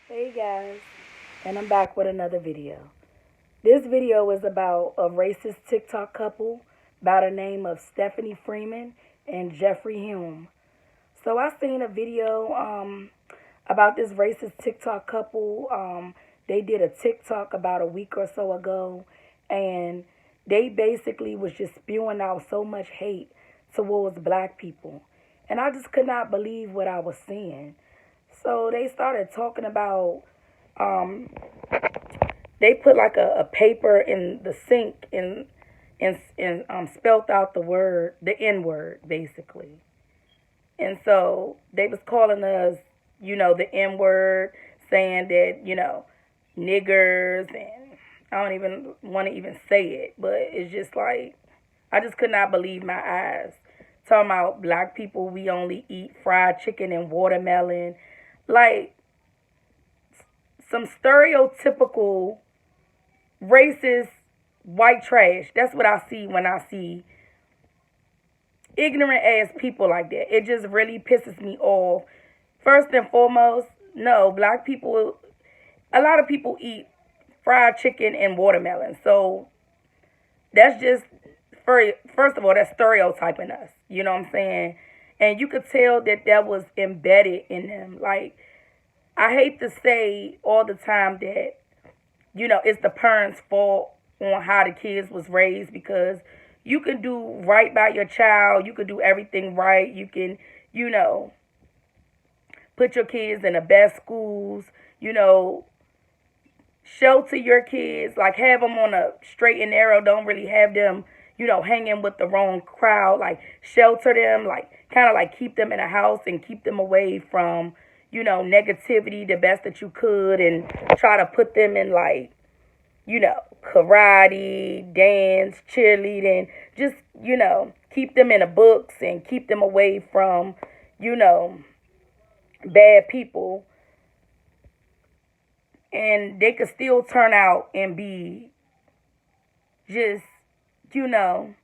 Hey guys, and I'm back with another video. This video is about a racist TikTok couple by the name of Stephanie Freeman and Jeffrey Hume. So I seen a video about this racist TikTok couple. They did a TikTok about a week or so ago, and they basically was just spewing out so much hate towards black people. And I just could not believe what I was seeing. So they started talking about um, they put like a paper in the sink and spelt out the word, the N word, basically. And so they was calling us, the N word, saying that, niggers, and I don't even want to even say it, but it's just like I just could not believe my eyes. Talking about black people, we only eat fried chicken and watermelon, like some stereotypical racist white trash. That's what I see when I see ignorant ass people like that. It just really pisses me off. First and foremost, no, black people, a lot of people eat fried chicken and watermelon. So that's just, first of all, that's stereotyping us. You know what I'm saying? And you could tell that that was embedded in them. Like, I hate to say all the time that it's the parents' fault on how the kids was raised because you can do right by your child, you can do everything right, you can, you know, put your kids in the best schools, you know, shelter your kids, like have them on a straight and narrow, don't really have them, hanging with the wrong crowd, like shelter them, like kind of like keep them in a house and keep them away from, negativity the best that you could and try to put them in like karate, dance, cheerleading, just, keep them in the books and keep them away from, you know, bad people. And they could still turn out and be just, you know,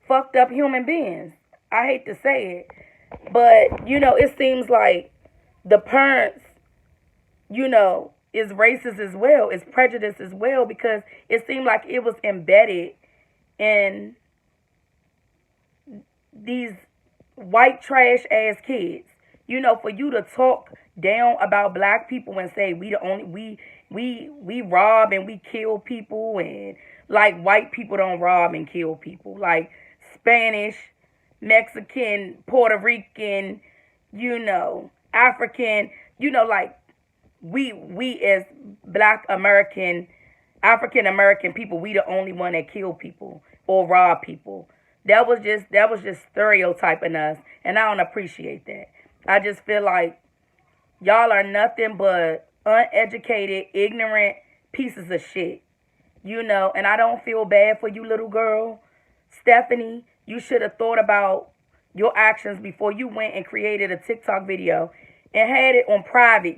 fucked up human beings. I hate to say it. But, it seems like the parents, is racist as well, is prejudiced as well, because it seemed like it was embedded in these white trash ass kids. For you to talk down about black people and say we the only we rob and we kill people, and like white people don't rob and kill people, like Spanish, Mexican, Puerto Rican, African, like we as black American, African American people, we the only one that kill people or rob people. That was just stereotyping us, and I don't appreciate that. I just feel like y'all are nothing but uneducated, ignorant pieces of shit. And I don't feel bad for you, little girl. Stephanie, you should have thought about your actions before you went and created a TikTok video and had it on private.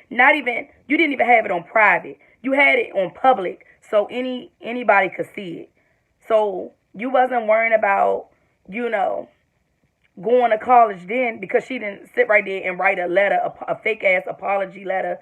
Not even, you didn't even have it on private. You had it on public so anybody could see it. So you wasn't worrying about, you know, going to college then, because she didn't sit right there and write a letter, a fake ass apology letter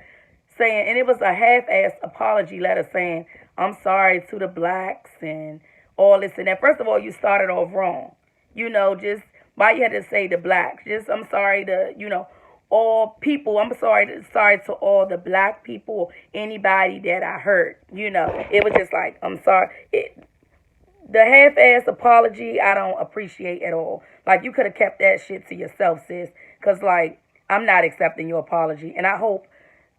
saying, and it was a half ass apology letter saying, I'm sorry to the blacks and all this and that. First of all, you started off wrong. Just why you had to say the blacks. Just I'm sorry to, all people. I'm sorry to all the black people, anybody that I hurt. It was just like, I'm sorry. The half-ass apology, I don't appreciate at all. Like, you could have kept that shit to yourself, sis. Because, like, I'm not accepting your apology. And I hope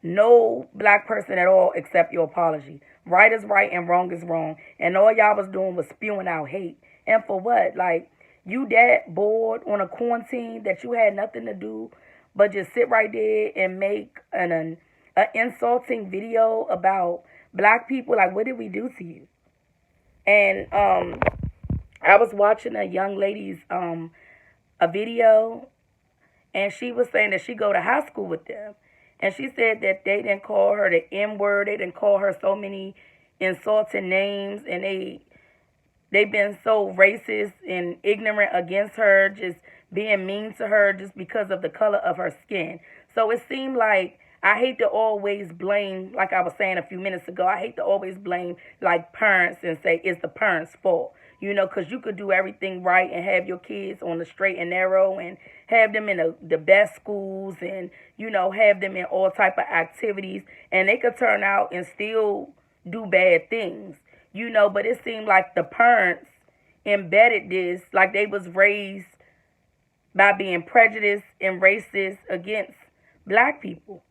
no black person at all accept your apology. Right is right and wrong is wrong. And all y'all was doing was spewing out hate. And for what? Like, you that bored on a quarantine that you had nothing to do but just sit right there and make an insulting video about black people? Like, what did we do to you? And I was watching a young lady's a video, and she was saying that she go to high school with them, and she said that they didn't call her the N word, they didn't call her so many insulting names, and they've been so racist and ignorant against her, just being mean to her just because of the color of her skin. So it seemed like I hate to always blame, like I was saying a few minutes ago, I hate to always blame like parents and say it's the parents' fault. Because you could do everything right and have your kids on the straight and narrow and have them in the best schools and, have them in all type of activities. And they could turn out and still do bad things, But it seemed like the parents embedded this, like they was raised by being prejudiced and racist against black people.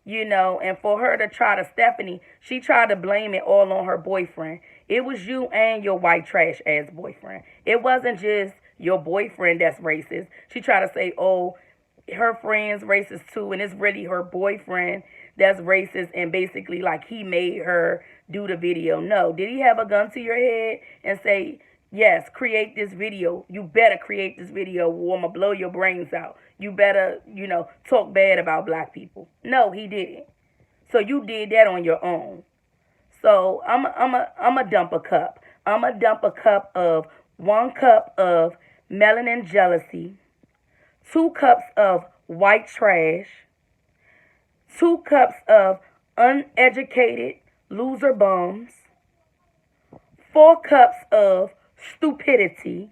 And for her to try to, Stephanie, she tried to blame it all on her boyfriend. It was you and your white trash ass boyfriend. It wasn't just your boyfriend that's racist. She tried to say, oh, her friend's racist too, and it's really her boyfriend that's racist, and basically like he made her do the video. No, did he have a gun to your head and say, yes, create this video. You better create this video or I'm going to blow your brains out. You better, talk bad about black people. No, he didn't. So you did that on your own. So I'm a dump a cup. I'm a dump a cup of 1 cup of melanin jealousy, 2 cups of white trash, 2 cups of uneducated loser bums, 4 cups of stupidity,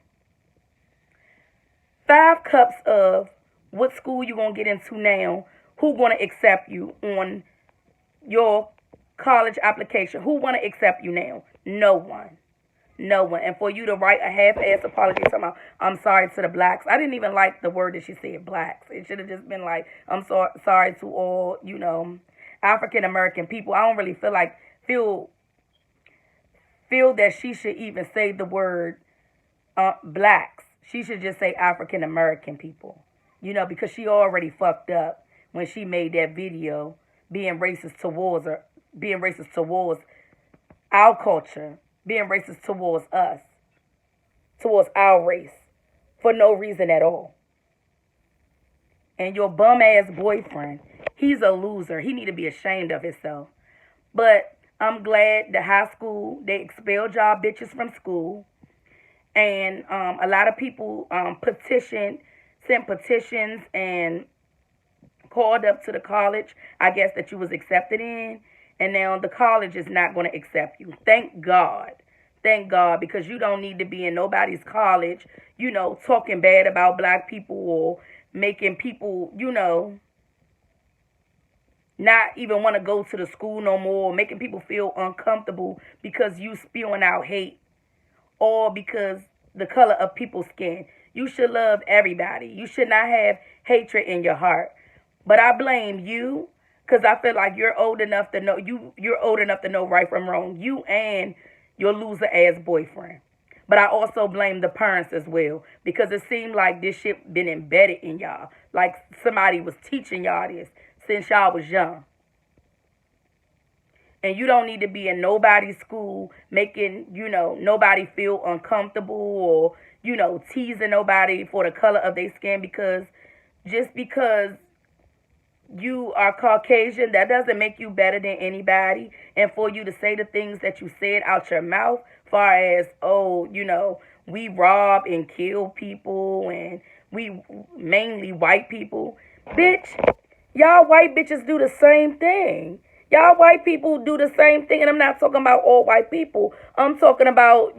5 cups of what school you gonna get into now, who gonna accept you on your college application, who wanna accept you now? No one. No one. And for you to write a half-ass apology talking about, I'm sorry to the blacks. I didn't even like the word that she said, blacks. It should have just been like, I'm sorry to all, African-American people. I don't really feel that she should even say the word blacks. She should just say African-American people. Because she already fucked up when she made that video being racist towards our culture, being racist towards us, towards our race, for no reason at all. And your bum-ass boyfriend, he's a loser. He need to be ashamed of himself. But I'm glad the high school, they expelled y'all bitches from school. And a lot of people sent petitions and called up to the college, I guess, that you was accepted in. And now the college is not going to accept you. Thank God. Thank God, because you don't need to be in nobody's college, talking bad about black people or making people, not even want to go to the school no more, making people feel uncomfortable because you spewing out hate or because the color of people's skin. You should love everybody. You should not have hatred in your heart. But I blame you because I feel like you're old enough to know you're old enough to know right from wrong. You and your loser ass boyfriend. But I also blame the parents as well because it seemed like this shit been embedded in y'all. Like somebody was teaching y'all this since y'all was young. And you don't need to be in nobody's school making, nobody feel uncomfortable or, teasing nobody for the color of their skin because you are Caucasian, that doesn't make you better than anybody. And for you to say the things that you said out your mouth, far as, we rob and kill people and we mainly white people. Bitch, y'all white bitches do the same thing. Y'all white people do the same thing. And I'm not talking about all white people. I'm talking about,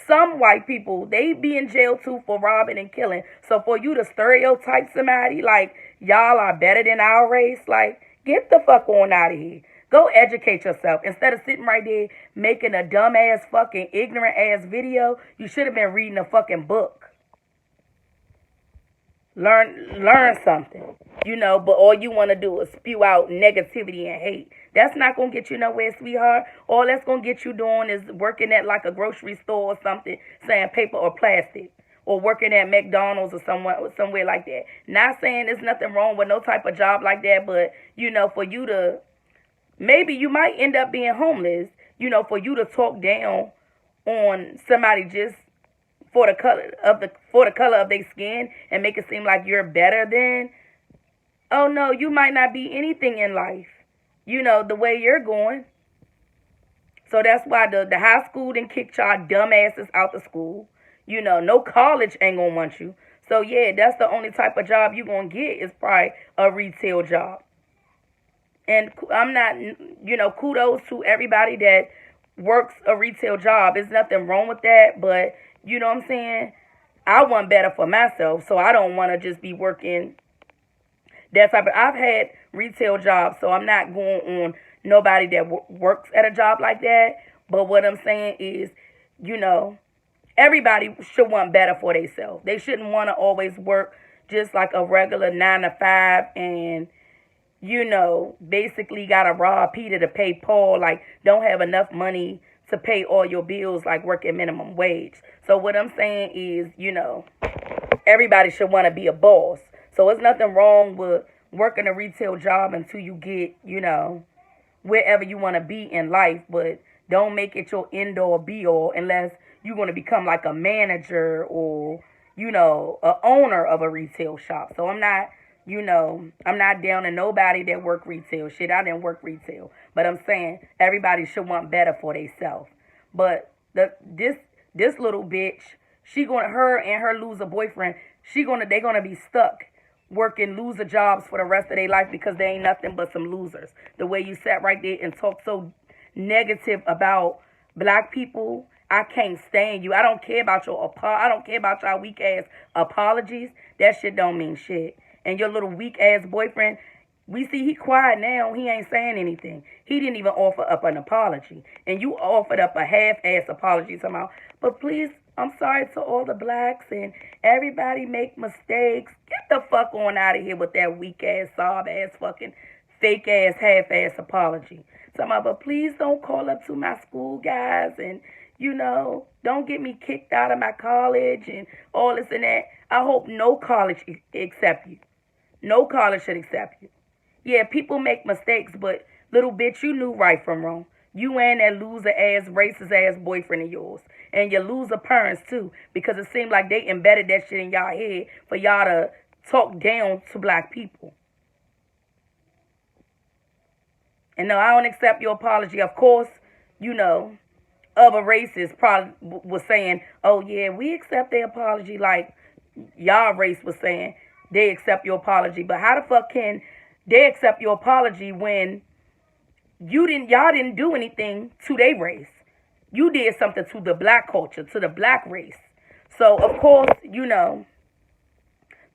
some white people. They be in jail too for robbing and killing. So for you to stereotype somebody like y'all are better than our race, like get the fuck on out of here. Go educate yourself. Instead of sitting right there making a dumbass fucking ignorant ass video, you should have been reading a fucking book. Learn something, but all you want to do is spew out negativity and hate. That's not going to get you nowhere, sweetheart. All that's going to get you doing is working at like a grocery store or something, saying paper or plastic, or working at McDonald's or somewhere like that. Not saying there's nothing wrong with no type of job like that, but, for you to, maybe you might end up being homeless, for you to talk down on somebody just for the color of their skin and make it seem like you're better than, oh no, you might not be anything in life, the way you're going. So that's why the high school done kicked y'all dumbasses out of school. No college ain't gonna want you. So yeah, that's the only type of job you gonna get is probably a retail job. And I'm not, kudos to everybody that works a retail job. There's nothing wrong with that, but you know what I'm saying? I want better for myself, so I don't want to just be working that type of. I've had retail jobs, so I'm not going on nobody that works at a job like that. But what I'm saying is, you know, everybody should want better for themselves. They shouldn't want to always work just like a regular 9 to 5 and basically got to rob Peter to pay Paul, like don't have enough money to pay all your bills, like working minimum wage. So what I'm saying is, everybody should want to be a boss. So it's nothing wrong with working a retail job until you get, wherever you want to be in life, but don't make it your end all be all unless you're going to become like a manager or, a owner of a retail shop. So I'm not down to nobody that work retail. Shit, I didn't work retail. But I'm saying everybody should want better for themselves. But this little bitch, her and her loser boyfriend, they gonna be stuck working loser jobs for the rest of their life because they ain't nothing but some losers. The way you sat right there and talked so negative about black people, I can't stand you. I don't care about I don't care about y'all weak ass apologies. That shit don't mean shit. And your little weak ass boyfriend, we see he quiet now. He ain't saying anything. He didn't even offer up an apology. And you offered up a half-ass apology somehow. But please, I'm sorry to all the blacks and everybody make mistakes. Get the fuck on out of here with that weak-ass, sob-ass, fucking fake-ass, half-ass apology. Somehow, but please don't call up to my school, guys, and, don't get me kicked out of my college and all this and that. I hope no college accept you. No college should accept you. Yeah, people make mistakes, but little bitch, you knew right from wrong. You and that loser ass, racist ass boyfriend of yours. And your loser parents too. Because it seemed like they embedded that shit in y'all head for y'all to talk down to black people. And no, I don't accept your apology. Of course, other races probably was saying, oh yeah, we accept their apology, like y'all race was saying they accept your apology. But how the fuck can they accept your apology when y'all didn't do anything to their race? You did something to the black culture, to the black race. So of course, the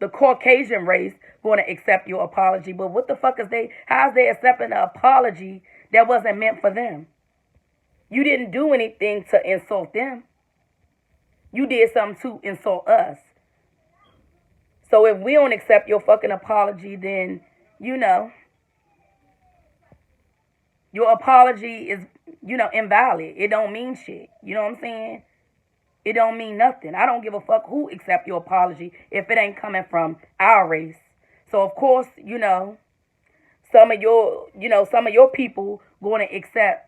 Caucasian race going to accept your apology. But what the fuck how's they accepting an apology that wasn't meant for them? You didn't do anything to insult them. You did something to insult us. So if we don't accept your fucking apology, then, your apology is, invalid. It don't mean shit. You know what I'm saying? It don't mean nothing. I don't give a fuck who accept your apology if it ain't coming from our race. So of course, some of your people going to accept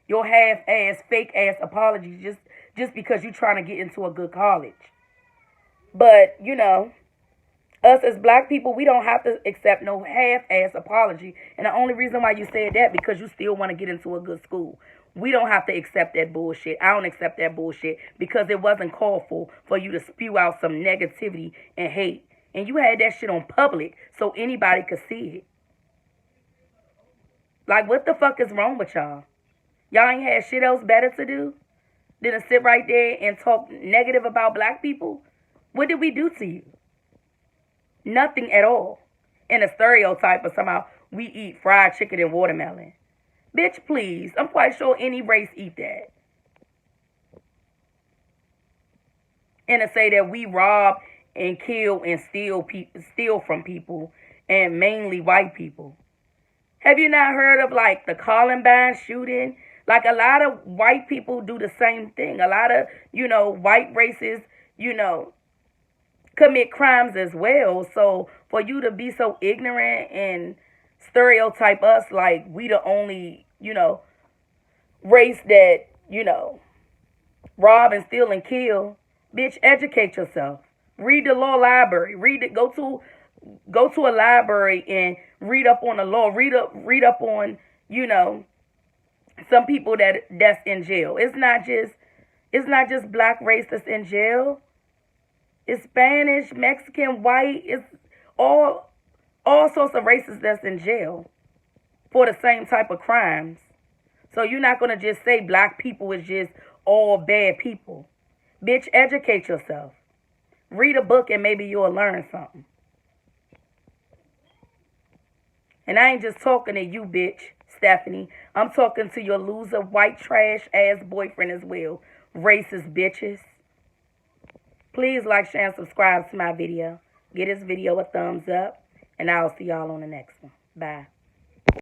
your half-ass, fake-ass apology just because you're trying to get into a good college. But, us as black people, we don't have to accept no half-ass apology. And the only reason why you said that, because you still want to get into a good school. We don't have to accept that bullshit. I don't accept that bullshit because it wasn't called for you to spew out some negativity and hate. And you had that shit on public so anybody could see it. Like, what the fuck is wrong with y'all? Y'all ain't had shit else better to do than to sit right there and talk negative about black people? What did we do to you? Nothing at all. And a stereotype of somehow we eat fried chicken and watermelon. Bitch, please. I'm quite sure any race eat that. And to say that we rob and kill and steal from people, and mainly white people. Have you not heard of like the Columbine shooting? Like a lot of white people do the same thing. A lot of, white races, commit crimes as well. So for you to be so ignorant and stereotype us like we the only, race that, rob and steal and kill, bitch, educate yourself. Read the law library. Go to a library and read up on the law. Read up on, some people that's in jail. It's not just black race that's in jail. It's Spanish, Mexican, white. It's all sorts of races that's in jail. for the same type of crimes. So you're not going to just say black people is just all bad people. Bitch, educate yourself. Read a book and maybe you'll learn something. And I ain't just talking to you, bitch, Stephanie. I'm talking to your loser, white trash ass boyfriend as well. Racist bitches. Please like, share, and subscribe to my video. Give this video a thumbs up. And I'll see y'all on the next one. Bye.